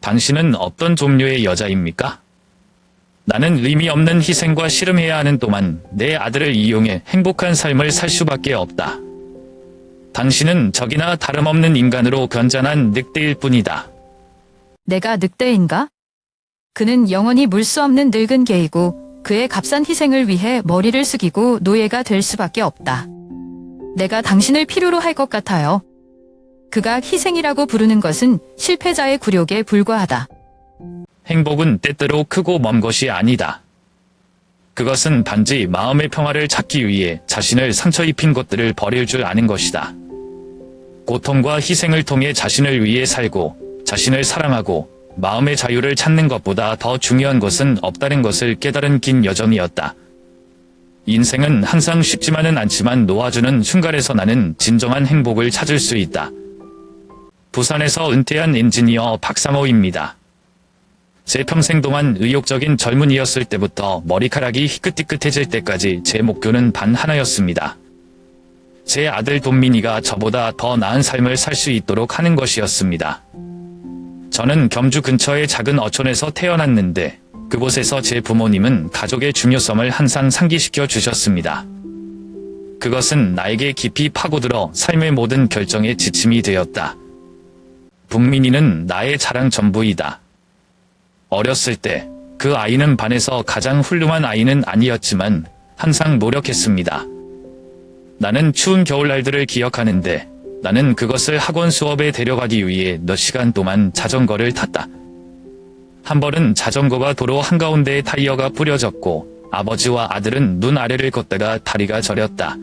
당신은 어떤 종류의 여자입니까? 나는 의미 없는 희생과 씨름해야 하는 동안 내 아들을 이용해 행복한 삶을 살 수밖에 없다. 당신은 적이나 다름없는 인간으로 건전한 늑대일 뿐이다. 내가 늑대인가? 그는 영원히 물 수 없는 늙은 개이고 그의 값싼 희생을 위해 머리를 숙이고 노예가 될 수밖에 없다. 내가 당신을 필요로 할 것 같아요. 그가 희생이라고 부르는 것은 실패자의 굴욕에 불과하다. 행복은 때때로 크고 먼 것이 아니다. 그것은 단지 마음의 평화를 찾기 위해 자신을 상처 입힌 것들을 버릴 줄 아는 것이다. 고통과 희생을 통해 자신을 위해 살고 자신을 사랑하고 마음의 자유를 찾는 것보다 더 중요한 것은 없다는 것을 깨달은 긴 여정이었다. 인생은 항상 쉽지만은 않지만 놓아주는 순간에서 나는 진정한 행복을 찾을 수 있다. 부산에서 은퇴한 엔지니어 박상호입니다. 제 평생 동안 의욕적인 젊은이였을 때부터 머리카락이 희끗희끗해질 때까지 제 목표는 단 하나였습니다. 제 아들 돈민이가 저보다 더 나은 삶을 살 수 있도록 하는 것이었습니다. 저는 경주 근처의 작은 어촌에서 태어났는데 그곳에서 제 부모님은 가족의 중요성을 항상 상기시켜 주셨습니다. 그것은 나에게 깊이 파고들어 삶의 모든 결정에 지침이 되었다. 분민이는 나의 자랑 전부이다. 어렸을 때 그 아이는 반에서 가장 훌륭한 아이는 아니었지만 항상 노력했습니다. 나는 추운 겨울날들을 기억하는데 나는 그것을 학원 수업에 데려가기 위해 몇 시간 동안 자전거를 탔다. 한 번은 자전거가 도로 한가운데에 타이어가 뿌려졌고 아버지와 아들은 눈 아래를 걷다가 다리가 저렸다.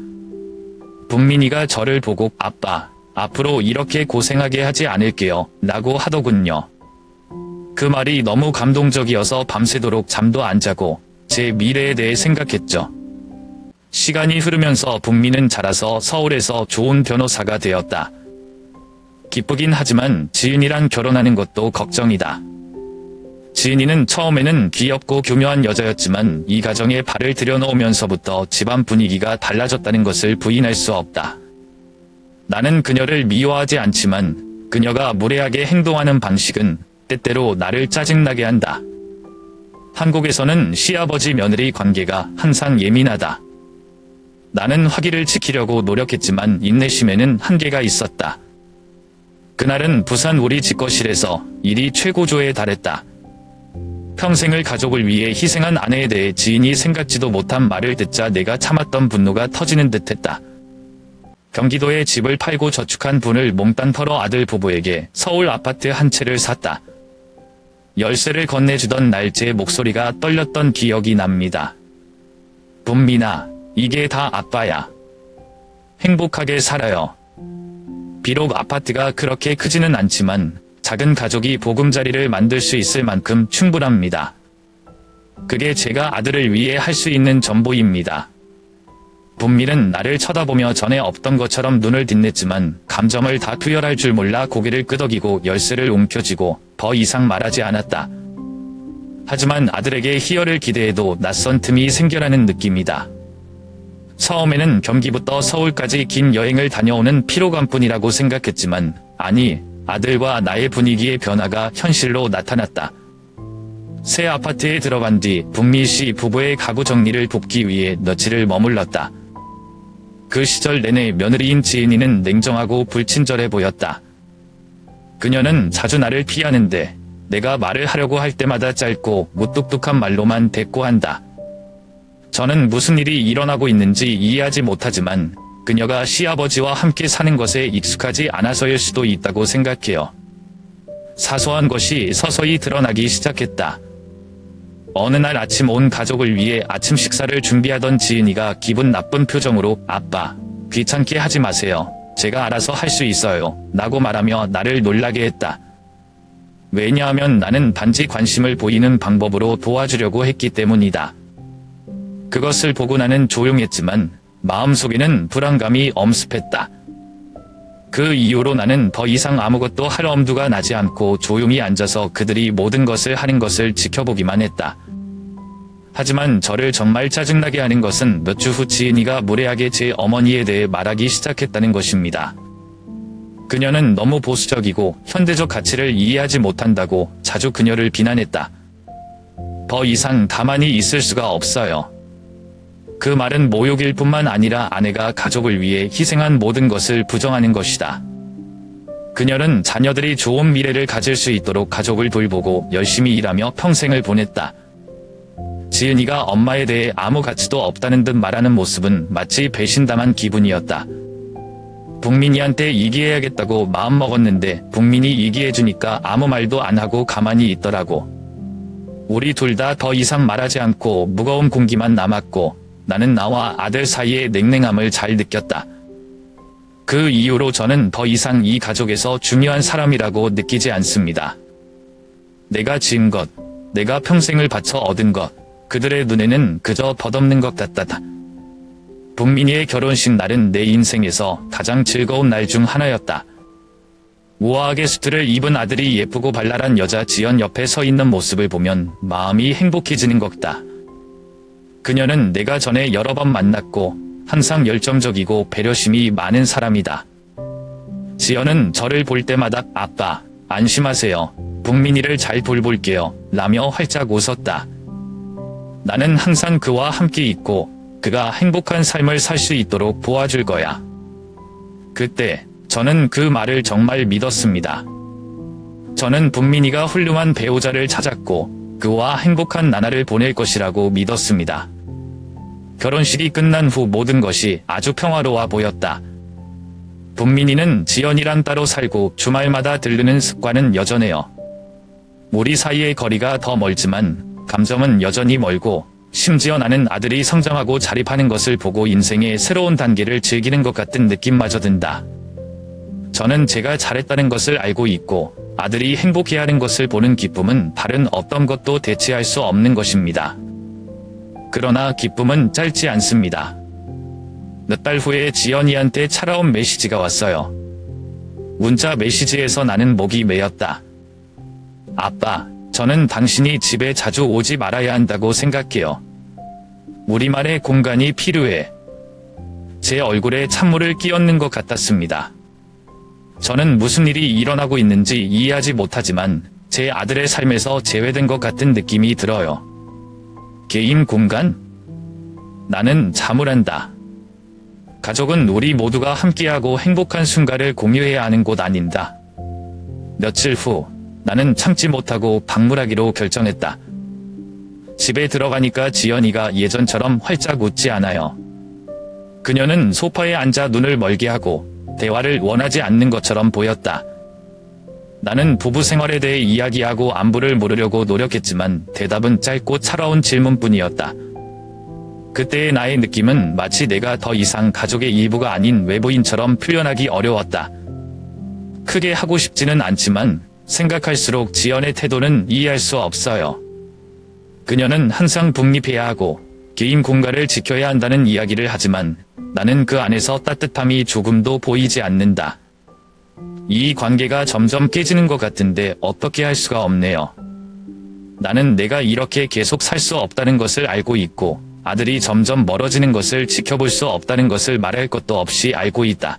분민이가 저를 보고 아빠, 앞으로 이렇게 고생하게 하지 않을게요 라고 하더군요. 그 말이 너무 감동적이어서 밤새도록 잠도 안 자고 제 미래에 대해 생각했죠. 시간이 흐르면서 분민은 자라서 서울에서 좋은 변호사가 되었다. 기쁘긴 하지만 지은이랑 결혼하는 것도 걱정이다. 지은이는 처음에는 귀엽고 교묘한 여자였지만 이 가정에 발을 들여놓으면서부터 집안 분위기가 달라졌다는 것을 부인할 수 없다. 나는 그녀를 미워하지 않지만 그녀가 무례하게 행동하는 방식은 때때로 나를 짜증나게 한다. 한국에서는 시아버지 며느리 관계가 항상 예민하다. 나는 화기를 지키려고 노력했지만 인내심에는 한계가 있었다. 그날은 부산 우리 집거실에서 일이 최고조에 달했다. 평생을 가족을 위해 희생한 아내에 대해 지인이 생각지도 못한 말을 듣자 내가 참았던 분노가 터지는 듯했다. 경기도에 집을 팔고 저축한 분을 몽땅 털어 아들 부부에게 서울 아파트 한 채를 샀다. 열쇠를 건네주던 날 제 목소리가 떨렸던 기억이 납니다. 분민아, 이게 다 아빠야. 행복하게 살아요. 비록 아파트가 그렇게 크지는 않지만 작은 가족이 보금자리를 만들 수 있을 만큼 충분합니다. 그게 제가 아들을 위해 할 수 있는 전부입니다. 분민은 나를 쳐다보며 전에 없던 것처럼 눈을 빛냈지만 감정을 다 투여할 줄 몰라 고개를 끄덕이고 열쇠를 움켜쥐고 더 이상 말하지 않았다. 하지만 아들에게 희열을 기대해도 낯선 틈이 생겨나는 느낌이다. 처음에는 경기부터 서울까지 긴 여행을 다녀오는 피로감뿐이라고 생각했지만 아니, 아들과 나의 분위기의 변화가 현실로 나타났다. 새 아파트에 들어간 뒤 분미씨 부부의 가구 정리를 돕기 위해 며칠을 머물렀다. 그 시절 내내 며느리인 지은이는 냉정하고 불친절해 보였다. 그녀는 자주 나를 피하는데 내가 말을 하려고 할 때마다 짧고 무뚝뚝한 말로만 대꾸한다. 저는 무슨 일이 일어나고 있는지 이해하지 못하지만 그녀가 시아버지와 함께 사는 것에 익숙하지 않아서일 수도 있다고 생각해요. 사소한 것이 서서히 드러나기 시작했다. 어느 날 아침 온 가족을 위해 아침 식사를 준비하던 지은이가 기분 나쁜 표정으로 아빠, 귀찮게 하지 마세요. 제가 알아서 할 수 있어요. 라고 말하며 나를 놀라게 했다. 왜냐하면 나는 단지 관심을 보이는 방법으로 도와주려고 했기 때문이다. 그것을 보고 나는 조용했지만 마음속에는 불안감이 엄습했다. 그 이후로 나는 더 이상 아무것도 할 엄두가 나지 않고 조용히 앉아서 그들이 모든 것을 하는 것을 지켜보기만 했다. 하지만 저를 정말 짜증나게 하는 것은 몇 주 후 지은이가 무례하게 제 어머니에 대해 말하기 시작했다는 것입니다. 그녀는 너무 보수적이고 현대적 가치를 이해하지 못한다고 자주 그녀를 비난했다. 더 이상 가만히 있을 수가 없어요. 그 말은 모욕일 뿐만 아니라 아내가 가족을 위해 희생한 모든 것을 부정하는 것이다. 그녀는 자녀들이 좋은 미래를 가질 수 있도록 가족을 돌보고 열심히 일하며 평생을 보냈다. 지은이가 엄마에 대해 아무 가치도 없다는 듯 말하는 모습은 마치 배신당한 기분이었다. 북민이한테 이기해야겠다고 마음먹었는데 북민이 이기해주니까 아무 말도 안 하고 가만히 있더라고. 우리 둘 다 더 이상 말하지 않고 무거운 공기만 남았고 나는 나와 아들 사이의 냉랭함을 잘 느꼈다. 그 이후로 저는 더 이상 이 가족에서 중요한 사람이라고 느끼지 않습니다. 내가 지은 것, 내가 평생을 바쳐 얻은 것, 그들의 눈에는 그저 덧없는 것 같다. 북민이의 결혼식 날은 내 인생에서 가장 즐거운 날 중 하나였다. 우아하게 수트를 입은 아들이 예쁘고 발랄한 여자 지연 옆에 서 있는 모습을 보면 마음이 행복해지는 것다. 그녀는 내가 전에 여러 번 만났고 항상 열정적이고 배려심이 많은 사람이다. 지연은 저를 볼 때마다 아빠, 안심하세요. 북민이를 잘 돌볼게요. 라며 활짝 웃었다. 나는 항상 그와 함께 있고 그가 행복한 삶을 살 수 있도록 도와줄 거야. 그때 저는 그 말을 정말 믿었습니다. 저는 북민이가 훌륭한 배우자를 찾았고 그와 행복한 나날을 보낼 것이라고 믿었습니다. 결혼식이 끝난 후 모든 것이 아주 평화로워 보였다. 북민이는 지연이랑 따로 살고 주말마다 들르는 습관은 여전해요. 우리 사이의 거리가 더 멀지만 감정은 여전히 멀고 심지어 나는 아들이 성장하고 자립하는 것을 보고 인생의 새로운 단계를 즐기는 것 같은 느낌마저 든다. 저는 제가 잘했다는 것을 알고 있고 아들이 행복해하는 것을 보는 기쁨은 다른 어떤 것도 대체할 수 없는 것입니다. 그러나 기쁨은 짧지 않습니다. 몇 달 후에 지연이한테 차가운 메시지가 왔어요. 문자 메시지에서 나는 목이 메였다. 아빠, 저는 당신이 집에 자주 오지 말아야 한다고 생각해요. 우리만의 공간이 필요해. 제 얼굴에 찬물을 끼얹는 것 같았습니다. 저는 무슨 일이 일어나고 있는지 이해하지 못하지만 제 아들의 삶에서 제외된 것 같은 느낌이 들어요. 개인 공간? 나는 자물한다. 가족은 우리 모두가 함께하고 행복한 순간을 공유해야 하는 곳 아닌다. 며칠 후 나는 참지 못하고 방문하기로 결정했다. 집에 들어가니까 지연이가 예전처럼 활짝 웃지 않아요. 그녀는 소파에 앉아 눈을 멀게 하고 대화를 원하지 않는 것처럼 보였다. 나는 부부 생활에 대해 이야기하고 안부를 물으려고 노력했지만 대답은 짧고 차가운 질문뿐이었다. 그때의 나의 느낌은 마치 내가 더 이상 가족의 일부가 아닌 외부인처럼 표현하기 어려웠다. 크게 하고 싶지는 않지만 생각할수록 지연의 태도는 이해할 수 없어요. 그녀는 항상 독립해야 하고 개인 공간을 지켜야 한다는 이야기를 하지만 나는 그 안에서 따뜻함이 조금도 보이지 않는다. 이 관계가 점점 깨지는 것 같은데 어떻게 할 수가 없네요. 나는 내가 이렇게 계속 살 수 없다는 것을 알고 있고 아들이 점점 멀어지는 것을 지켜볼 수 없다는 것을 말할 것도 없이 알고 있다.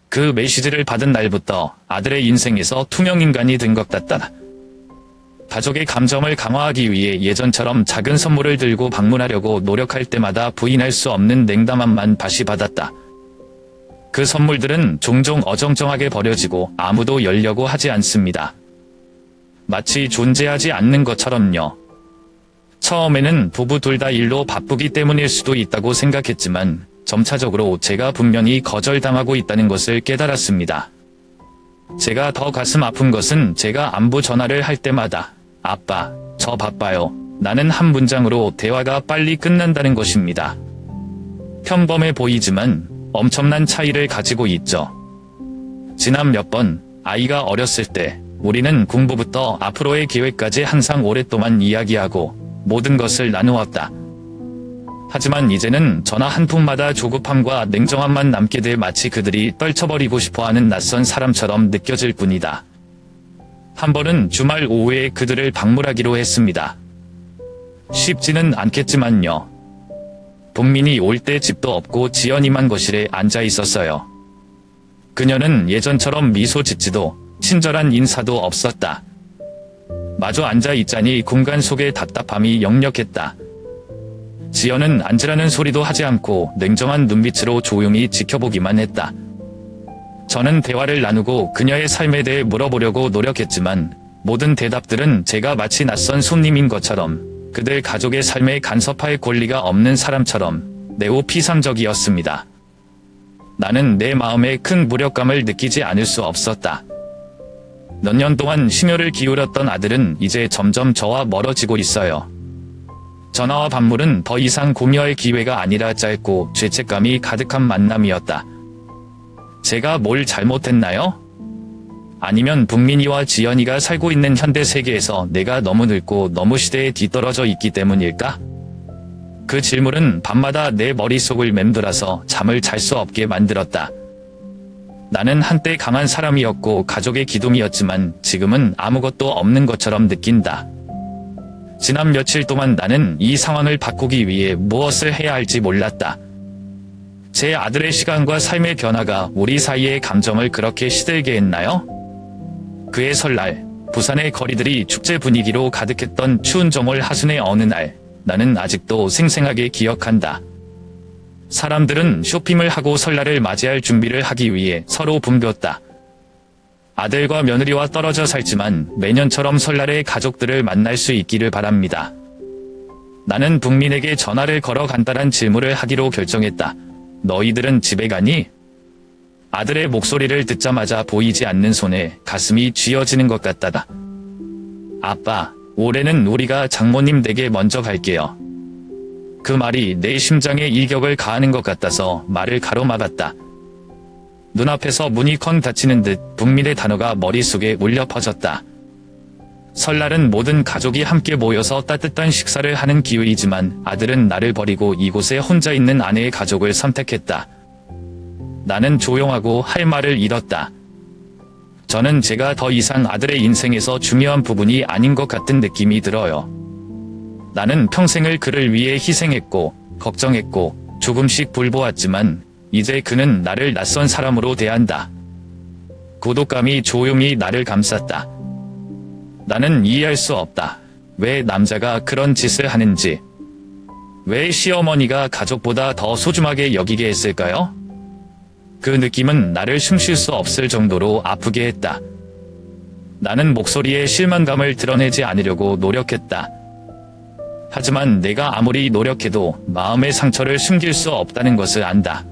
그 메시지를 받은 날부터 아들의 인생에서 투명인간이 된 것 같다. 가족의 감정을 강화하기 위해 예전처럼 작은 선물을 들고 방문하려고 노력할 때마다 부인할 수 없는 냉담함만 다시 받았다. 그 선물들은 종종 어정쩡하게 버려지고 아무도 열려고 하지 않습니다. 마치 존재하지 않는 것처럼요. 처음에는 부부 둘 다 일로 바쁘기 때문일 수도 있다고 생각했지만 점차적으로 제가 분명히 거절당하고 있다는 것을 깨달았습니다. 제가 더 가슴 아픈 것은 제가 안부 전화를 할 때마다 아빠, 저 바빠요. 나는 한 문장으로 대화가 빨리 끝난다는 것입니다. 평범해 보이지만 엄청난 차이를 가지고 있죠. 지난 몇 번 아이가 어렸을 때 우리는 공부부터 앞으로의 계획까지 항상 오랫동안 이야기하고 모든 것을 나누었다. 하지만 이제는 전화 한 통마다 조급함과 냉정함만 남게 돼 마치 그들이 떨쳐버리고 싶어하는 낯선 사람처럼 느껴질 뿐이다. 한 번은 주말 오후에 그들을 방문하기로 했습니다. 쉽지는 않겠지만요. 북민이 올 때 집도 없고 지연이만 거실에 앉아 있었어요. 그녀는 예전처럼 미소 짓지도 친절한 인사도 없었다. 마주 앉아 있자니 공간 속의 답답함이 역력했다. 지연은 앉으라는 소리도 하지 않고 냉정한 눈빛으로 조용히 지켜보기만 했다. 저는 대화를 나누고 그녀의 삶에 대해 물어보려고 노력했지만 모든 대답들은 제가 마치 낯선 손님인 것처럼 그들 가족의 삶에 간섭할 권리가 없는 사람처럼 매우 피상적이었습니다. 나는 내 마음에 큰 무력감을 느끼지 않을 수 없었다. 몇 년 동안 심혈을 기울였던 아들은 이제 점점 저와 멀어지고 있어요. 전화와 밥물은 더 이상 공유할 기회가 아니라 짧고 죄책감이 가득한 만남이었다. 제가 뭘 잘못했나요? 아니면 북민이와 지연이가 살고 있는 현대 세계에서 내가 너무 늙고 너무 시대에 뒤떨어져 있기 때문일까? 그 질문은 밤마다 내 머릿속을 맴돌아서 잠을 잘 수 없게 만들었다. 나는 한때 강한 사람이었고 가족의 기둥이었지만 지금은 아무것도 없는 것처럼 느낀다. 지난 며칠 동안 나는 이 상황을 바꾸기 위해 무엇을 해야 할지 몰랐다. 제 아들의 시간과 삶의 변화가 우리 사이의 감정을 그렇게 시들게 했나요? 그해 설날, 부산의 거리들이 축제 분위기로 가득했던 추운 정월 하순의 어느 날, 나는 아직도 생생하게 기억한다. 사람들은 쇼핑을 하고 설날을 맞이할 준비를 하기 위해 서로 붐볐다. 아들과 며느리와 떨어져 살지만 매년처럼 설날에 가족들을 만날 수 있기를 바랍니다. 나는 북민에게 전화를 걸어 간단한 질문을 하기로 결정했다. 너희들은 집에 가니? 아들의 목소리를 듣자마자 보이지 않는 손에 가슴이 쥐어지는 것 같다다. 아빠, 올해는 우리가 장모님 댁에 먼저 갈게요. 그 말이 내 심장에 일격을 가하는 것 같아서 말을 가로막았다. 눈앞에서 문이 쾅 닫히는 듯 북민의 단어가 머릿속에 울려 퍼졌다. 설날은 모든 가족이 함께 모여서 따뜻한 식사를 하는 기회이지만 아들은 나를 버리고 이곳에 혼자 있는 아내의 가족을 선택했다. 나는 조용하고 할 말을 잃었다. 저는 제가 더 이상 아들의 인생에서 중요한 부분이 아닌 것 같은 느낌이 들어요. 나는 평생을 그를 위해 희생했고, 걱정했고, 조금씩 불보았지만 이제 그는 나를 낯선 사람으로 대한다. 고독감이 조용히 나를 감쌌다. 나는 이해할 수 없다. 왜 남자가 그런 짓을 하는지. 왜 시어머니가 가족보다 더 소중하게 여기게 했을까요? 그 느낌은 나를 숨쉴 수 없을 정도로 아프게 했다. 나는 목소리에 실망감을 드러내지 않으려고 노력했다. 하지만 내가 아무리 노력해도 마음의 상처를 숨길 수 없다는 것을 안다.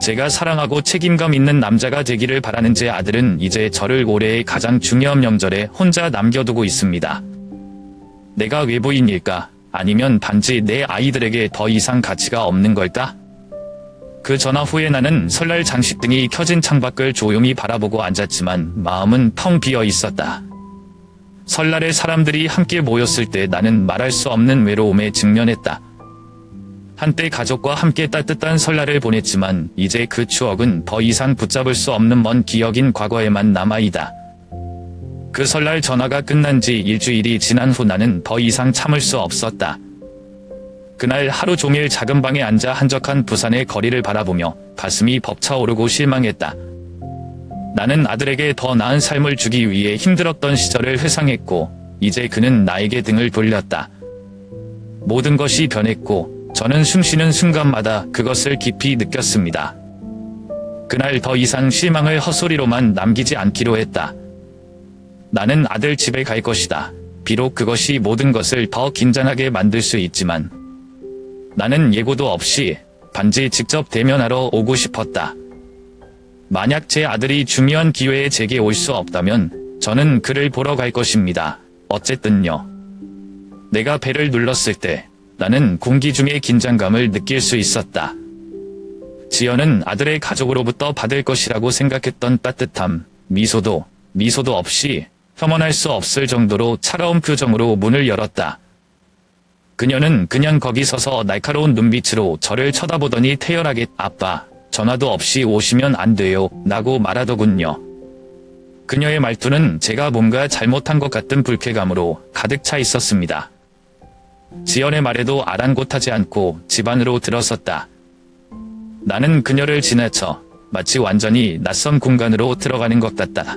제가 사랑하고 책임감 있는 남자가 되기를 바라는 제 아들은 이제 저를 올해의 가장 중요한 명절에 혼자 남겨두고 있습니다. 내가 외부인일까? 아니면 단지 내 아이들에게 더 이상 가치가 없는 걸까? 그 전화 후에 나는 설날 장식등이 켜진 창밖을 조용히 바라보고 앉았지만 마음은 텅 비어 있었다. 설날에 사람들이 함께 모였을 때 나는 말할 수 없는 외로움에 직면했다. 한때 가족과 함께 따뜻한 설날을 보냈지만 이제 그 추억은 더 이상 붙잡을 수 없는 먼 기억인 과거에만 남아있다. 그 설날 전화가 끝난 지 일주일이 지난 후 나는 더 이상 참을 수 없었다. 그날 하루 종일 작은 방에 앉아 한적한 부산의 거리를 바라보며 가슴이 벅차오르고 실망했다. 나는 아들에게 더 나은 삶을 주기 위해 힘들었던 시절을 회상했고 이제 그는 나에게 등을 돌렸다. 모든 것이 변했고 저는 숨쉬는 순간마다 그것을 깊이 느꼈습니다. 그날 더 이상 실망을 헛소리로만 남기지 않기로 했다. 나는 아들 집에 갈 것이다. 비록 그것이 모든 것을 더 긴장하게 만들 수 있지만 나는 예고도 없이 반지 직접 대면하러 오고 싶었다. 만약 제 아들이 중요한 기회에 제게 올 수 없다면 저는 그를 보러 갈 것입니다. 어쨌든요. 내가 배를 눌렀을 때 나는 공기 중의 긴장감을 느낄 수 있었다. 지연은 아들의 가족으로부터 받을 것이라고 생각했던 따뜻함, 미소도 없이 혐오할 수 없을 정도로 차가운 표정으로 문을 열었다. 그녀는 그냥 거기 서서 날카로운 눈빛으로 저를 쳐다보더니 태연하게 아빠, 전화도 없이 오시면 안 돼요 라고 말하더군요. 그녀의 말투는 제가 뭔가 잘못한 것 같은 불쾌감으로 가득 차 있었습니다. 지연의 말에도 아랑곳하지 않고 집 안으로 들어섰다. 나는 그녀를 지나쳐 마치 완전히 낯선 공간으로 들어가는 것 같다.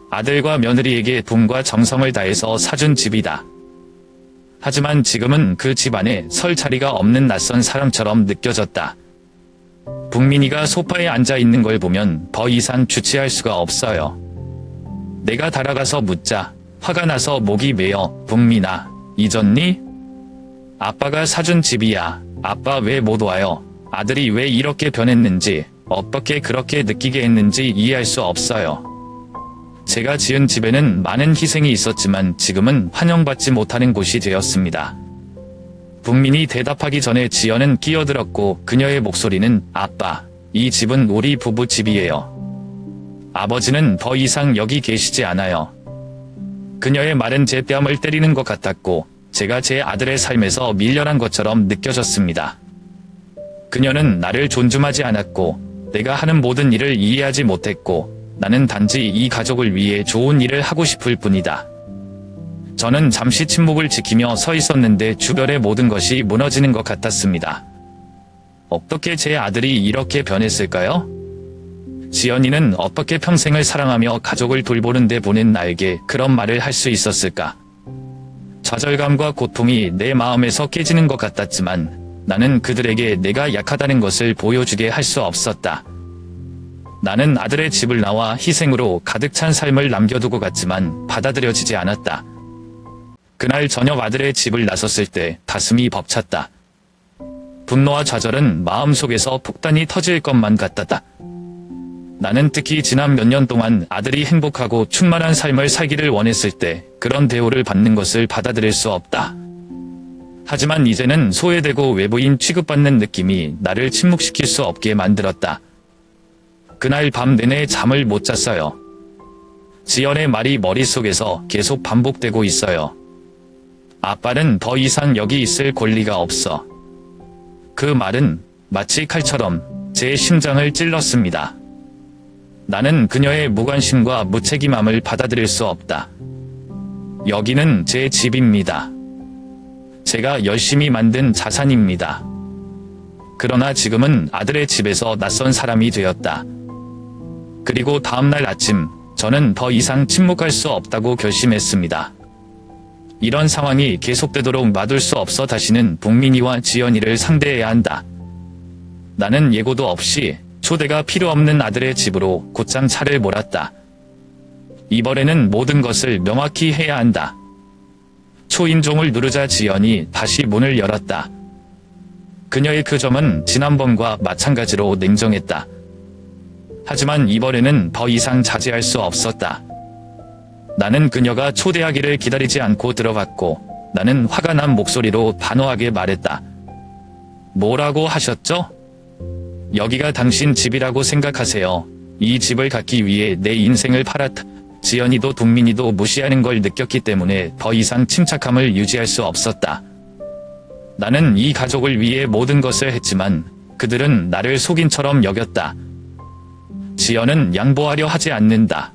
아들과 며느리에게 돈과 정성을 다해서 사준 집이다. 하지만 지금은 그 집 안에 설 자리가 없는 낯선 사람처럼 느껴졌다. 북민이가 소파에 앉아 있는 걸 보면 더 이상 주체할 수가 없어요. 내가 달아가서 묻자 화가 나서 목이 메어 북민아, 잊었니? 아빠가 사준 집이야. 아빠 왜 못 와요? 아들이 왜 이렇게 변했는지, 어떻게 그렇게 느끼게 했는지 이해할 수 없어요. 제가 지은 집에는 많은 희생이 있었지만 지금은 환영받지 못하는 곳이 되었습니다. 북민이 대답하기 전에 지연은 끼어들었고 그녀의 목소리는 아빠, 이 집은 우리 부부 집이에요. 아버지는 더 이상 여기 계시지 않아요. 그녀의 말은 제 뺨을 때리는 것 같았고 제가 제 아들의 삶에서 밀려난 것처럼 느껴졌습니다. 그녀는 나를 존중하지 않았고 내가 하는 모든 일을 이해하지 못했고 나는 단지 이 가족을 위해 좋은 일을 하고 싶을 뿐이다. 저는 잠시 침묵을 지키며 서 있었는데 주변의 모든 것이 무너지는 것 같았습니다. 어떻게 제 아들이 이렇게 변했을까요? 지연이는 어떻게 평생을 사랑하며 가족을 돌보는 데 보낸 나에게 그런 말을 할 수 있었을까? 좌절감과 고통이 내 마음에서 깨지는 것 같았지만 나는 그들에게 내가 약하다는 것을 보여주게 할 수 없었다. 나는 아들의 집을 나와 희생으로 가득 찬 삶을 남겨두고 갔지만 받아들여지지 않았다. 그날 저녁 아들의 집을 나섰을 때 가슴이 벅찼다. 분노와 좌절은 마음속에서 폭탄이 터질 것만 같았다. 나는 특히 지난 몇 년 동안 아들이 행복하고 충만한 삶을 살기를 원했을 때 그런 대우를 받는 것을 받아들일 수 없다. 하지만 이제는 소외되고 외부인 취급받는 느낌이 나를 침묵시킬 수 없게 만들었다. 그날 밤 내내 잠을 못 잤어요. 지연의 말이 머릿속에서 계속 반복되고 있어요. 아빠는 더 이상 여기 있을 권리가 없어. 그 말은 마치 칼처럼 제 심장을 찔렀습니다. 나는 그녀의 무관심과 무책임함을 받아들일 수 없다. 여기는 제 집입니다. 제가 열심히 만든 자산입니다. 그러나 지금은 아들의 집에서 낯선 사람이 되었다. 그리고 다음날 아침, 저는 더 이상 침묵할 수 없다고 결심했습니다. 이런 상황이 계속되도록 놔둘 수 없어 다시는 북민이와 지연이를 상대해야 한다. 나는 예고도 없이 초대가 필요 없는 아들의 집으로 곧장 차를 몰았다. 이번에는 모든 것을 명확히 해야 한다. 초인종을 누르자 지연이 다시 문을 열었다. 그녀의 표정은 지난번과 마찬가지로 냉정했다. 하지만 이번에는 더 이상 자제할 수 없었다. 나는 그녀가 초대하기를 기다리지 않고 들어갔고 나는 화가 난 목소리로 단호하게 말했다. 뭐라고 하셨죠? 여기가 당신 집이라고 생각하세요. 이 집을 갖기 위해 내 인생을 팔았다. 지연이도 동민이도 무시하는 걸 느꼈기 때문에 더 이상 침착함을 유지할 수 없었다. 나는 이 가족을 위해 모든 것을 했지만 그들은 나를 속인처럼 여겼다. 지연은 양보하려 하지 않는다.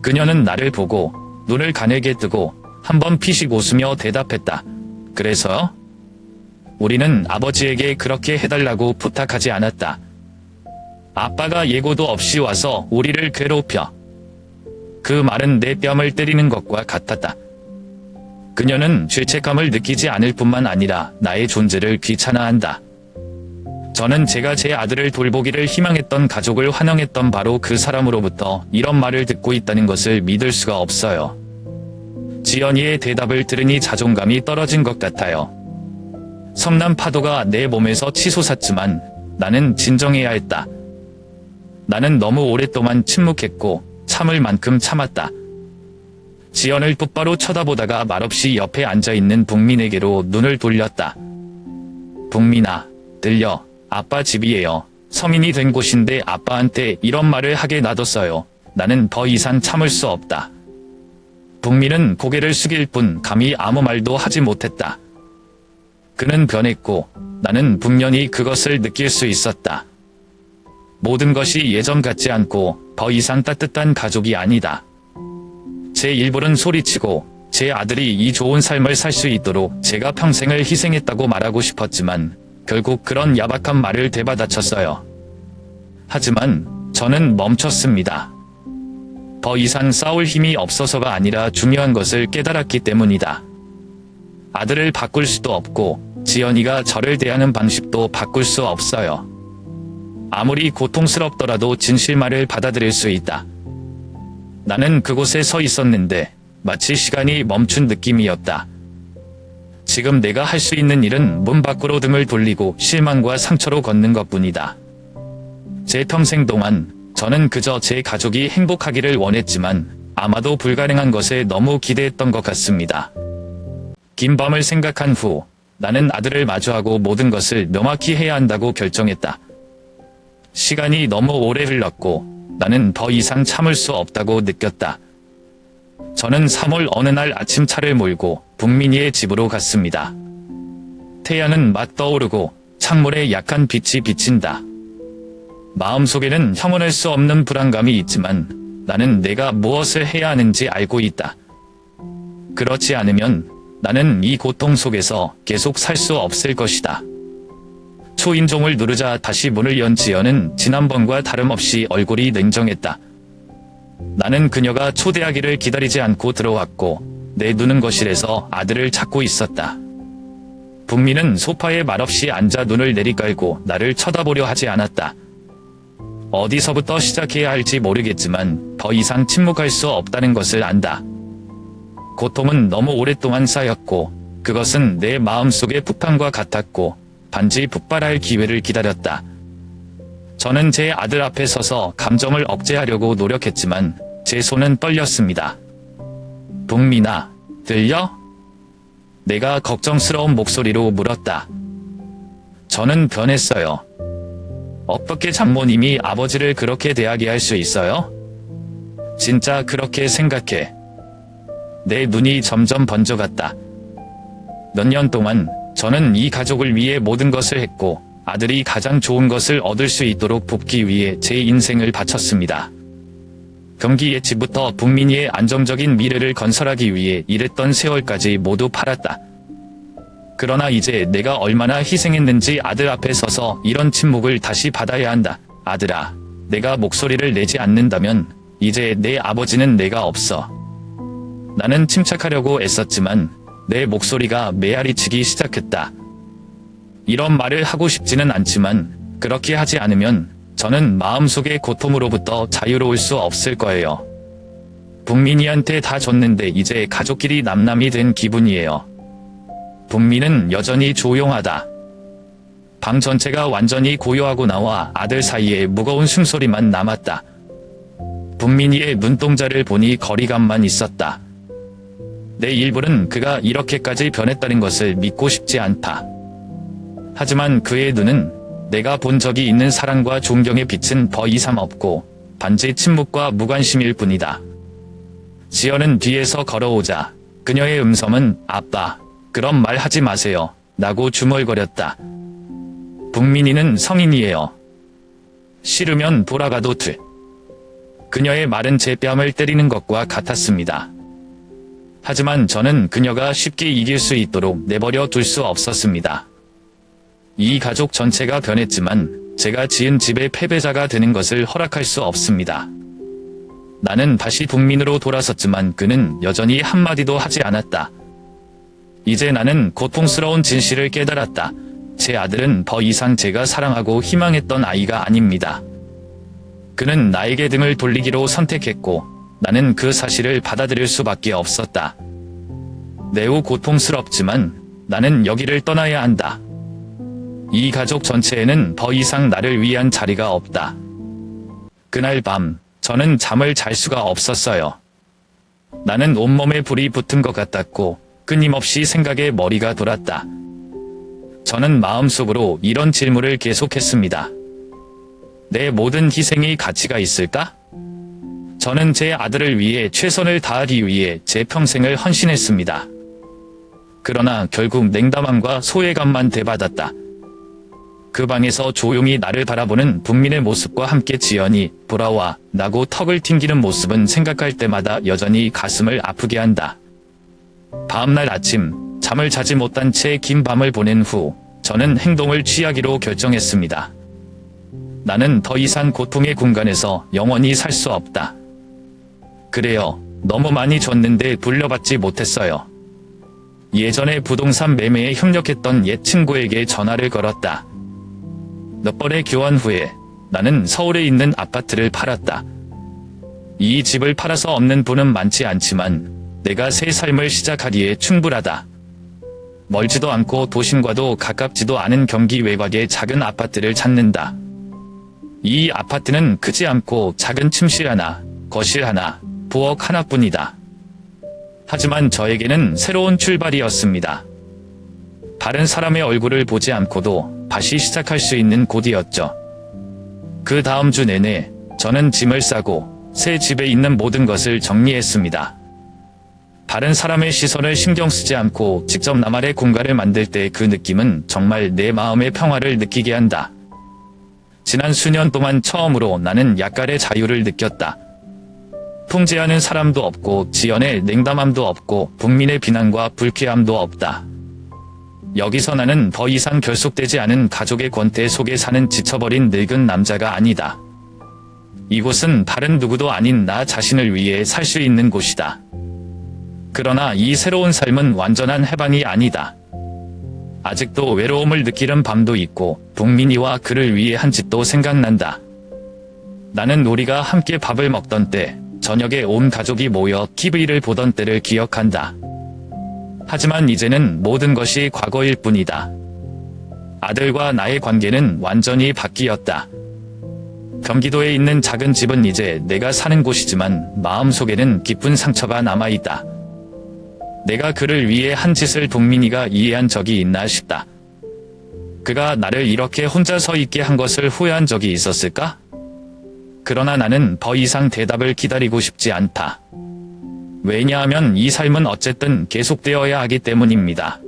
그녀는 나를 보고 눈을 가늘게 뜨고 한번 피식 웃으며 대답했다. 그래서요? 우리는 아버지에게 그렇게 해달라고 부탁하지 않았다. 아빠가 예고도 없이 와서 우리를 괴롭혀. 그 말은 내 뺨을 때리는 것과 같았다. 그녀는 죄책감을 느끼지 않을 뿐만 아니라 나의 존재를 귀찮아한다. 저는 제가 제 아들을 돌보기를 희망했던 가족을 환영했던 바로 그 사람으로부터 이런 말을 듣고 있다는 것을 믿을 수가 없어요. 지연이의 대답을 들으니 자존감이 떨어진 것 같아요. 성난 파도가 내 몸에서 치솟았지만 나는 진정해야 했다. 나는 너무 오랫동안 침묵했고 참을 만큼 참았다. 지연을 똑바로 쳐다보다가 말없이 옆에 앉아있는 북민에게로 눈을 돌렸다. 북민아, 들려. 아빠 집이에요. 성인이 된 곳인데 아빠한테 이런 말을 하게 놔뒀어요. 나는 더 이상 참을 수 없다. 북민은 고개를 숙일 뿐 감히 아무 말도 하지 못했다. 그는 변했고 나는 분명히 그것을 느낄 수 있었다. 모든 것이 예전 같지 않고 더 이상 따뜻한 가족이 아니다. 제 일부는 소리치고 제 아들이 이 좋은 삶을 살 수 있도록 제가 평생을 희생했다고 말하고 싶었지만 결국 그런 야박한 말을 되받아쳤어요. 하지만 저는 멈췄습니다. 더 이상 싸울 힘이 없어서가 아니라 중요한 것을 깨달았기 때문이다. 아들을 바꿀 수도 없고 지연이가 저를 대하는 방식도 바꿀 수 없어요. 아무리 고통스럽더라도 진실만을 받아들일 수 있다. 나는 그곳에 서 있었는데 마치 시간이 멈춘 느낌이었다. 지금 내가 할 수 있는 일은 문 밖으로 등을 돌리고 실망과 상처로 걷는 것뿐이다. 제 평생 동안 저는 그저 제 가족이 행복하기를 원했지만 아마도 불가능한 것에 너무 기대했던 것 같습니다. 긴 밤을 생각한 후 나는 아들을 마주하고 모든 것을 명확히 해야 한다고 결정했다. 시간이 너무 오래 흘렀고 나는 더 이상 참을 수 없다고 느꼈다. 저는 3월 어느 날 아침 차를 몰고 북민희의 집으로 갔습니다. 태양은 막 떠오르고 창문에 약한 빛이 비친다. 마음속에는 형언할 수 없는 불안감이 있지만 나는 내가 무엇을 해야 하는지 알고 있다. 그렇지 않으면 나는 이 고통 속에서 계속 살 수 없을 것이다. 초인종을 누르자 다시 문을 연 지연은 지난번과 다름없이 얼굴이 냉정했다. 나는 그녀가 초대하기를 기다리지 않고 들어왔고 내 눈은 거실에서 아들을 찾고 있었다. 북민은 소파에 말없이 앉아 눈을 내리깔고 나를 쳐다보려 하지 않았다. 어디서부터 시작해야 할지 모르겠지만 더 이상 침묵할 수 없다는 것을 안다. 고통은 너무 오랫동안 쌓였고 그것은 내 마음속의 폭탄과 같았고 단지 폭발할 기회를 기다렸다. 저는 제 아들 앞에 서서 감정을 억제하려고 노력했지만 제 손은 떨렸습니다. 북민아, 들려? 내가 걱정스러운 목소리로 물었다. 저는 변했어요. 어떻게 장모님이 아버지를 그렇게 대하게 할 수 있어요? 진짜 그렇게 생각해. 내 눈이 점점 번져갔다. 몇 년 동안 저는 이 가족을 위해 모든 것을 했고 아들이 가장 좋은 것을 얻을 수 있도록 돕기 위해 제 인생을 바쳤습니다. 경기 예치부터 북민희의 안정적인 미래를 건설하기 위해 일했던 세월까지 모두 팔았다. 그러나 이제 내가 얼마나 희생했는지 아들 앞에 서서 이런 침묵을 다시 받아야 한다. 아들아, 내가 목소리를 내지 않는다면 이제 내 아버지는 내가 없어. 나는 침착하려고 애썼지만 내 목소리가 메아리치기 시작했다. 이런 말을 하고 싶지는 않지만 그렇게 하지 않으면 저는 마음속의 고통으로부터 자유로울 수 없을 거예요. 북민희한테 다 줬는데 이제 가족끼리 남남이 된 기분이에요. 북민은 여전히 조용하다. 방 전체가 완전히 고요하고 나와 아들 사이에 무거운 숨소리만 남았다. 북민희의 눈동자를 보니 거리감만 있었다. 내 일부는 그가 이렇게까지 변했다는 것을 믿고 싶지 않다. 하지만 그의 눈은 내가 본 적이 있는 사랑과 존경의 빛은 더 이상 없고 단지 침묵과 무관심일 뿐이다. 지연은 뒤에서 걸어오자 그녀의 음성은 아빠, 그런 말 하지 마세요. 라고 중얼거렸다. 북민희는 성인이에요. 싫으면 돌아가도 돼. 그녀의 말은 제 뺨을 때리는 것과 같았습니다. 하지만 저는 그녀가 쉽게 이길 수 있도록 내버려 둘 수 없었습니다. 이 가족 전체가 변했지만 제가 지은 집의 패배자가 되는 것을 허락할 수 없습니다. 나는 다시 북민으로 돌아섰지만 그는 여전히 한마디도 하지 않았다. 이제 나는 고통스러운 진실을 깨달았다. 제 아들은 더 이상 제가 사랑하고 희망했던 아이가 아닙니다. 그는 나에게 등을 돌리기로 선택했고 나는 그 사실을 받아들일 수밖에 없었다. 매우 고통스럽지만 나는 여기를 떠나야 한다. 이 가족 전체에는 더 이상 나를 위한 자리가 없다. 그날 밤 저는 잠을 잘 수가 없었어요. 나는 온몸에 불이 붙은 것 같았고 끊임없이 생각에 머리가 돌았다. 저는 마음속으로 이런 질문을 계속했습니다. 내 모든 희생이 가치가 있을까? 저는 제 아들을 위해 최선을 다하기 위해 제 평생을 헌신했습니다. 그러나 결국 냉담함과 소외감만 되받았다. 그 방에서 조용히 나를 바라보는 북민의 모습과 함께 지연이 돌아와 나고 턱을 튕기는 모습은 생각할 때마다 여전히 가슴을 아프게 한다. 다음날 아침 잠을 자지 못한 채 긴 밤을 보낸 후 저는 행동을 취하기로 결정했습니다. 나는 더 이상 고통의 공간에서 영원히 살 수 없다. 그래요. 너무 많이 줬는데 돌려받지 못했어요. 예전에 부동산 매매에 협력했던 옛 친구에게 전화를 걸었다. 몇 번의 교환 후에 나는 서울에 있는 아파트를 팔았다. 이 집을 팔아서 얻는 돈은 많지 않지만 내가 새 삶을 시작하기에 충분하다. 멀지도 않고 도심과도 가깝지도 않은 경기 외곽의 작은 아파트를 찾는다. 이 아파트는 크지 않고 작은 침실 하나, 거실 하나, 부엌 하나뿐이다. 하지만 저에게는 새로운 출발이었습니다. 다른 사람의 얼굴을 보지 않고도 다시 시작할 수 있는 곳이었죠. 그 다음 주 내내 저는 짐을 싸고 새 집에 있는 모든 것을 정리했습니다. 다른 사람의 시선을 신경 쓰지 않고 직접 나만의 공간을 만들 때 그 느낌은 정말 내 마음의 평화를 느끼게 한다. 지난 수년 동안 처음으로 나는 약간의 자유를 느꼈다. 통제하는 사람도 없고 지연의 냉담함도 없고 국민의 비난과 불쾌함도 없다. 여기서 나는 더 이상 결속되지 않은 가족의 권태 속에 사는 지쳐버린 늙은 남자가 아니다. 이곳은 다른 누구도 아닌 나 자신을 위해 살 수 있는 곳이다. 그러나 이 새로운 삶은 완전한 해방이 아니다. 아직도 외로움을 느끼는 밤도 있고 동민이와 그를 위해 한 짓도 생각난다. 나는 우리가 함께 밥을 먹던 때 저녁에 온 가족이 모여 TV를 보던 때를 기억한다. 하지만 이제는 모든 것이 과거일 뿐이다. 아들과 나의 관계는 완전히 바뀌었다. 경기도에 있는 작은 집은 이제 내가 사는 곳이지만 마음속에는 깊은 상처가 남아있다. 내가 그를 위해 한 짓을 동민이가 이해한 적이 있나 싶다. 그가 나를 이렇게 혼자 서 있게 한 것을 후회한 적이 있었을까? 그러나 나는 더 이상 대답을 기다리고 싶지 않다. 왜냐하면 이 삶은 어쨌든 계속되어야 하기 때문입니다.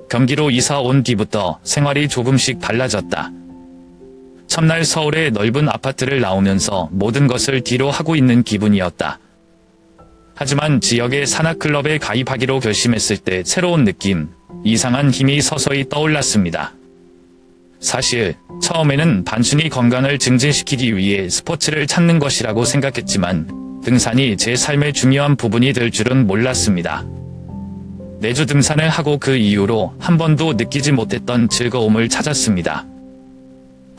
경기로 이사 온 뒤부터 생활이 조금씩 달라졌다. 첫날 서울의 넓은 아파트를 나오면서 모든 것을 뒤로 하고 있는 기분이었다. 하지만 지역의 산악클럽에 가입하기로 결심했을 때 새로운 느낌, 이상한 힘이 서서히 떠올랐습니다. 사실 처음에는 단순히 건강을 증진시키기 위해 스포츠를 찾는 것이라고 생각했지만 등산이 제 삶의 중요한 부분이 될 줄은 몰랐습니다. 매주 등산을 하고 그 이후로 한 번도 느끼지 못했던 즐거움을 찾았습니다.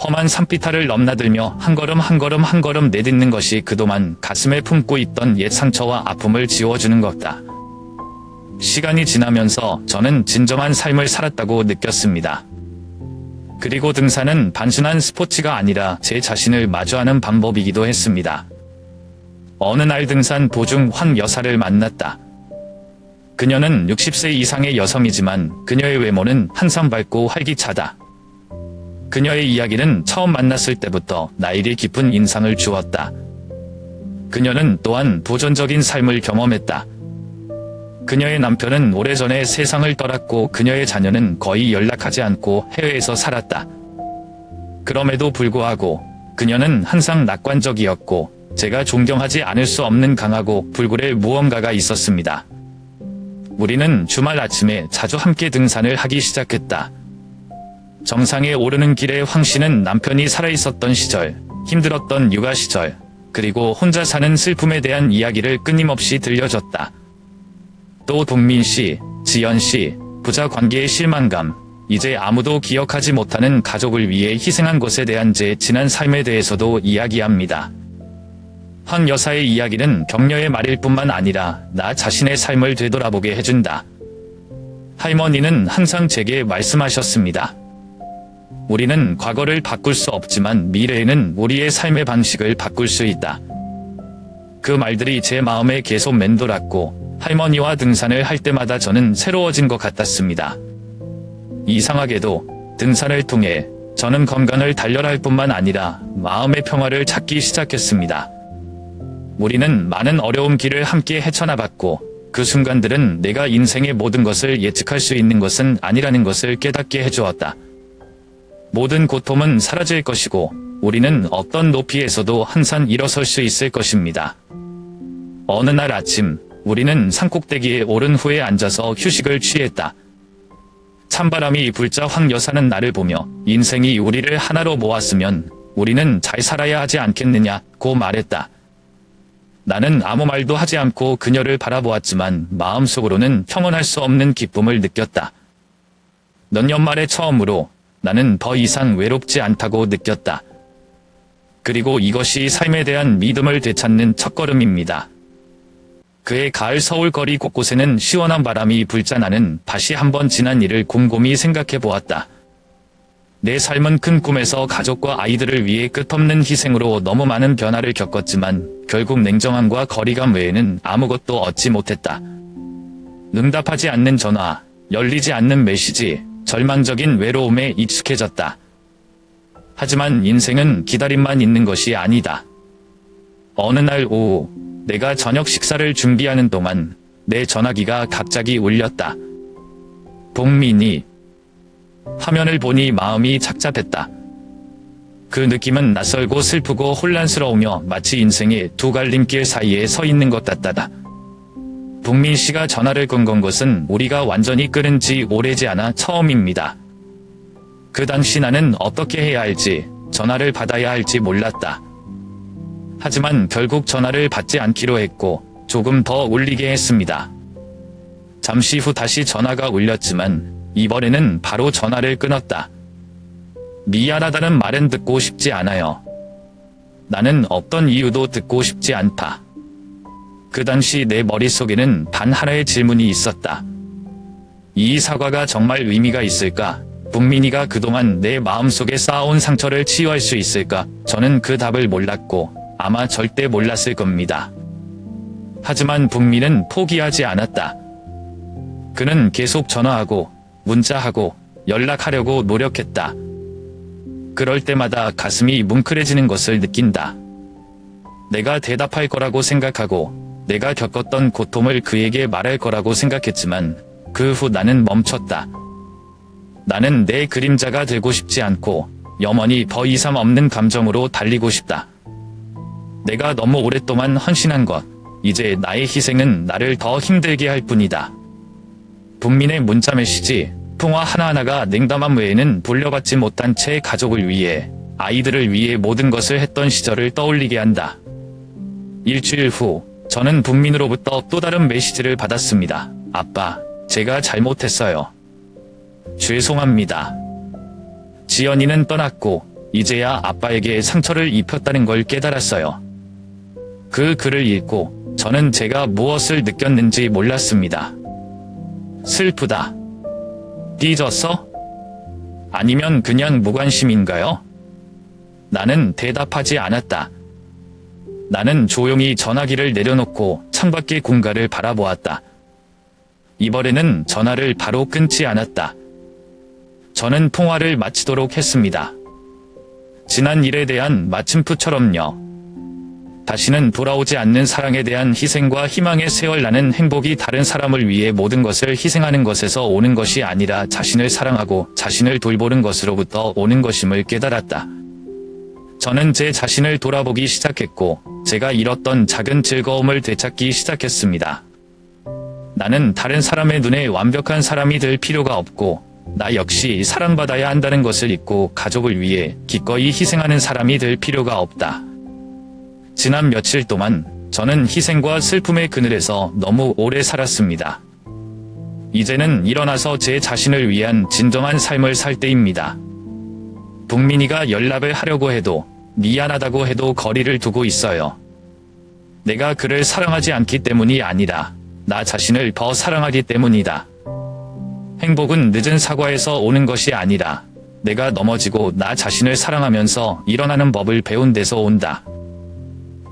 험한 산비탈을 넘나들며 한 걸음 한 걸음 한 걸음 내딛는 것이 그동안 가슴에 품고 있던 옛 상처와 아픔을 지워주는 것다. 시간이 지나면서 저는 진정한 삶을 살았다고 느꼈습니다. 그리고 등산은 단순한 스포츠가 아니라 제 자신을 마주하는 방법이기도 했습니다. 어느 날 등산 도중 황 여사를 만났다. 그녀는 60세 이상의 여성이지만 그녀의 외모는 항상 밝고 활기차다. 그녀의 이야기는 처음 만났을 때부터 나에게 깊은 인상을 주었다. 그녀는 또한 도전적인 삶을 경험했다. 그녀의 남편은 오래전에 세상을 떠났고 그녀의 자녀는 거의 연락하지 않고 해외에서 살았다. 그럼에도 불구하고 그녀는 항상 낙관적이었고 제가 존경하지 않을 수 없는 강하고 불굴의 무언가가 있었습니다. 우리는 주말 아침에 자주 함께 등산을 하기 시작했다. 정상에 오르는 길에 황 씨는 남편이 살아있었던 시절, 힘들었던 육아 시절, 그리고 혼자 사는 슬픔에 대한 이야기를 끊임없이 들려줬다. 또 동민 씨, 지연 씨, 부자 관계의 실망감, 이제 아무도 기억하지 못하는 가족을 위해 희생한 것에 대한 제 지난 삶에 대해서도 이야기합니다. 황 여사의 이야기는 격려의 말일 뿐만 아니라 나 자신의 삶을 되돌아보게 해준다. 할머니는 항상 제게 말씀하셨습니다. 우리는 과거를 바꿀 수 없지만 미래에는 우리의 삶의 방식을 바꿀 수 있다. 그 말들이 제 마음에 계속 맴돌았고 할머니와 등산을 할 때마다 저는 새로워진 것 같았습니다. 이상하게도 등산을 통해 저는 건강을 단련할 뿐만 아니라 마음의 평화를 찾기 시작했습니다. 우리는 많은 어려운 길을 함께 헤쳐나갔고 그 순간들은 내가 인생의 모든 것을 예측할 수 있는 것은 아니라는 것을 깨닫게 해주었다. 모든 고통은 사라질 것이고 우리는 어떤 높이에서도 항상 일어설 수 있을 것입니다. 어느 날 아침 우리는 산꼭대기에 오른 후에 앉아서 휴식을 취했다. 찬바람이 불자 황 여사는 나를 보며 인생이 우리를 하나로 모았으면 우리는 잘 살아야 하지 않겠느냐고 말했다. 나는 아무 말도 하지 않고 그녀를 바라보았지만 마음속으로는 평온할 수 없는 기쁨을 느꼈다. 몇 년 만에 처음으로 나는 더 이상 외롭지 않다고 느꼈다. 그리고 이것이 삶에 대한 믿음을 되찾는 첫걸음입니다. 그해 가을 서울 거리 곳곳에는 시원한 바람이 불자 나는 다시 한번 지난 일을 곰곰이 생각해 보았다. 내 삶은 큰 꿈에서 가족과 아이들을 위해 끝없는 희생으로 너무 많은 변화를 겪었지만 결국 냉정함과 거리감 외에는 아무것도 얻지 못했다. 응답하지 않는 전화, 열리지 않는 메시지, 절망적인 외로움에 익숙해졌다. 하지만 인생은 기다림만 있는 것이 아니다. 어느 날 오후 내가 저녁 식사를 준비하는 동안 내 전화기가 갑자기 울렸다. 복민이. 화면을 보니 마음이 착잡했다. 그 느낌은 낯설고 슬프고 혼란스러우며 마치 인생의 두 갈림길 사이에 서 있는 것 같다. 북민 씨가 전화를 건 것은 우리가 완전히 끊은 지 오래지 않아 처음입니다. 그 당시 나는 어떻게 해야 할지, 전화를 받아야 할지 몰랐다. 하지만 결국 전화를 받지 않기로 했고 조금 더 울리게 했습니다. 잠시 후 다시 전화가 울렸지만 이번에는 바로 전화를 끊었다. 미안하다는 말은 듣고 싶지 않아요. 나는 어떤 이유도 듣고 싶지 않다. 그 당시 내 머릿속에는 단 하나의 질문이 있었다. 이 사과가 정말 의미가 있을까? 북민이가 그동안 내 마음속에 쌓아온 상처를 치유할 수 있을까? 저는 그 답을 몰랐고 아마 절대 몰랐을 겁니다. 하지만 북민은 포기하지 않았다. 그는 계속 전화하고 문자하고 연락하려고 노력했다. 그럴 때마다 가슴이 뭉클해지는 것을 느낀다. 내가 대답할 거라고 생각하고 내가 겪었던 고통을 그에게 말할 거라고 생각했지만 그 후 나는 멈췄다. 나는 내 그림자가 되고 싶지 않고 영원히 더 이상 없는 감정으로 달리고 싶다. 내가 너무 오랫동안 헌신한 것, 이제 나의 희생은 나를 더 힘들게 할 뿐이다. 북민의 문자 메시지, 통화 하나하나가 냉담함 외에는 돌려받지 못한 채 가족을 위해, 아이들을 위해 모든 것을 했던 시절을 떠올리게 한다. 일주일 후, 저는 북민으로부터 또 다른 메시지를 받았습니다. 아빠, 제가 잘못했어요. 죄송합니다. 지연이는 떠났고, 이제야 아빠에게 상처를 입혔다는 걸 깨달았어요. 그 글을 읽고, 저는 제가 무엇을 느꼈는지 몰랐습니다. 슬프다. 삐졌어? 아니면 그냥 무관심인가요? 나는 대답하지 않았다. 나는 조용히 전화기를 내려놓고 창밖의 공가를 바라보았다. 이번에는 전화를 바로 끊지 않았다. 저는 통화를 마치도록 했습니다. 지난 일에 대한 마침표처럼요. 다시는 돌아오지 않는 사랑에 대한 희생과 희망의 세월 나는 행복이 다른 사람을 위해 모든 것을 희생하는 것에서 오는 것이 아니라 자신을 사랑하고 자신을 돌보는 것으로부터 오는 것임을 깨달았다. 저는 제 자신을 돌아보기 시작했고 제가 잃었던 작은 즐거움을 되찾기 시작했습니다. 나는 다른 사람의 눈에 완벽한 사람이 될 필요가 없고 나 역시 사랑받아야 한다는 것을 잊고 가족을 위해 기꺼이 희생하는 사람이 될 필요가 없다. 지난 며칠 동안 저는 희생과 슬픔의 그늘에서 너무 오래 살았습니다. 이제는 일어나서 제 자신을 위한 진정한 삶을 살 때입니다. 북민이가 연락을 하려고 해도 미안하다고 해도 거리를 두고 있어요. 내가 그를 사랑하지 않기 때문이 아니라 나 자신을 더 사랑하기 때문이다. 행복은 늦은 사과에서 오는 것이 아니라 내가 넘어지고 나 자신을 사랑하면서 일어나는 법을 배운 데서 온다.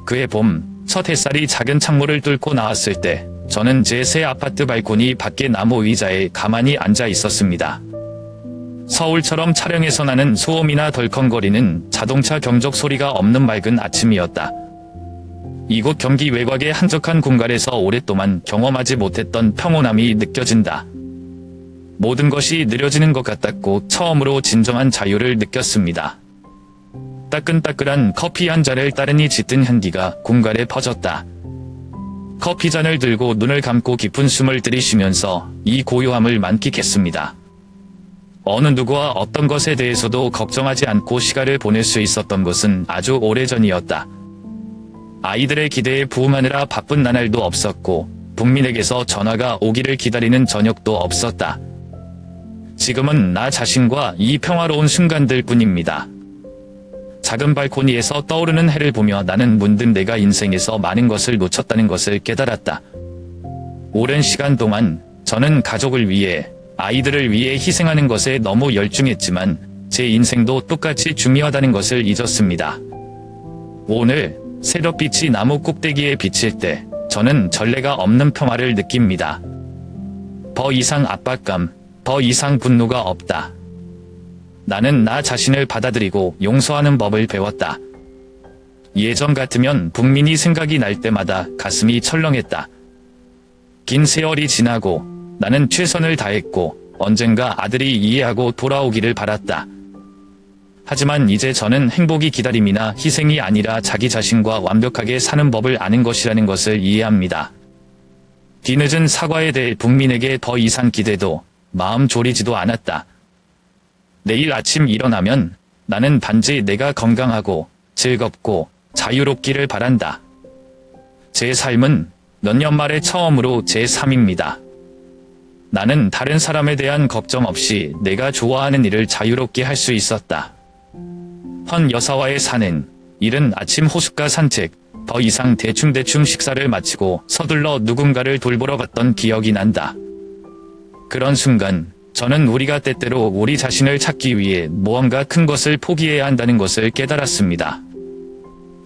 그해 봄, 첫 햇살이 작은 창문을 뚫고 나왔을 때 저는 제 새 아파트 발코니 밖에 나무 의자에 가만히 앉아 있었습니다. 서울처럼 차량에서 나는 소음이나 덜컹거리는 자동차 경적 소리가 없는 맑은 아침이었다. 이곳 경기 외곽의 한적한 공간에서 오랫동안 경험하지 못했던 평온함이 느껴진다. 모든 것이 느려지는 것 같았고 처음으로 진정한 자유를 느꼈습니다. 따끈따끈한 커피 한 잔을 따르니 짙은 향기가 공간에 퍼졌다. 커피잔을 들고 눈을 감고 깊은 숨을 들이쉬면서 이 고요함을 만끽했습니다. 어느 누구와 어떤 것에 대해서도 걱정하지 않고 시간을 보낼 수 있었던 것은 아주 오래전이었다. 아이들의 기대에 부응하느라 바쁜 나날도 없었고 북민에게서 전화가 오기를 기다리는 저녁도 없었다. 지금은 나 자신과 이 평화로운 순간들 뿐입니다. 작은 발코니에서 떠오르는 해를 보며 나는 문득 내가 인생에서 많은 것을 놓쳤다는 것을 깨달았다. 오랜 시간 동안 저는 가족을 위해, 아이들을 위해 희생하는 것에 너무 열중했지만 제 인생도 똑같이 중요하다는 것을 잊었습니다. 오늘 새벽빛이 나무 꼭대기에 비칠 때 저는 전례가 없는 평화를 느낍니다. 더 이상 압박감, 더 이상 분노가 없다. 나는 나 자신을 받아들이고 용서하는 법을 배웠다. 예전 같으면 북민이 생각이 날 때마다 가슴이 철렁했다. 긴 세월이 지나고 나는 최선을 다했고 언젠가 아들이 이해하고 돌아오기를 바랐다. 하지만 이제 저는 행복이 기다림이나 희생이 아니라 자기 자신과 완벽하게 사는 법을 아는 것이라는 것을 이해합니다. 뒤늦은 사과에 대해 북민에게 더 이상 기대도 마음 졸이지도 않았다. 내일 아침 일어나면 나는 단지 내가 건강하고 즐겁고 자유롭기를 바란다. 제 삶은 몇 년 만에 처음으로 제3입니다. 나는 다른 사람에 대한 걱정 없이 내가 좋아하는 일을 자유롭게 할 수 있었다. 헌 여사와의 사는, 이른 아침 호숫가 산책, 더 이상 대충대충 식사를 마치고 서둘러 누군가를 돌보러 갔던 기억이 난다. 그런 순간 저는 우리가 때때로 우리 자신을 찾기 위해 무언가 큰 것을 포기해야 한다는 것을 깨달았습니다.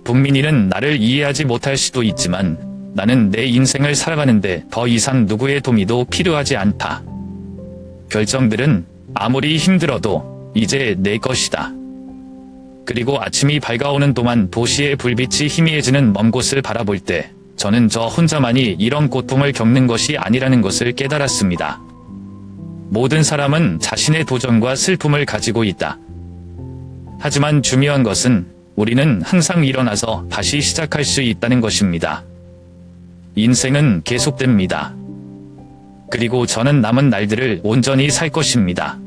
북민이는 나를 이해하지 못할 수도 있지만 나는 내 인생을 살아가는데 더 이상 누구의 도움도 필요하지 않다. 결정들은 아무리 힘들어도 이제 내 것이다. 그리고 아침이 밝아오는 동안 도시의 불빛이 희미해지는 먼 곳을 바라볼 때 저는 저 혼자만이 이런 고통을 겪는 것이 아니라는 것을 깨달았습니다. 모든 사람은 자신의 도전과 슬픔을 가지고 있다. 하지만 중요한 것은 우리는 항상 일어나서 다시 시작할 수 있다는 것입니다. 인생은 계속됩니다. 그리고 저는 남은 날들을 온전히 살 것입니다.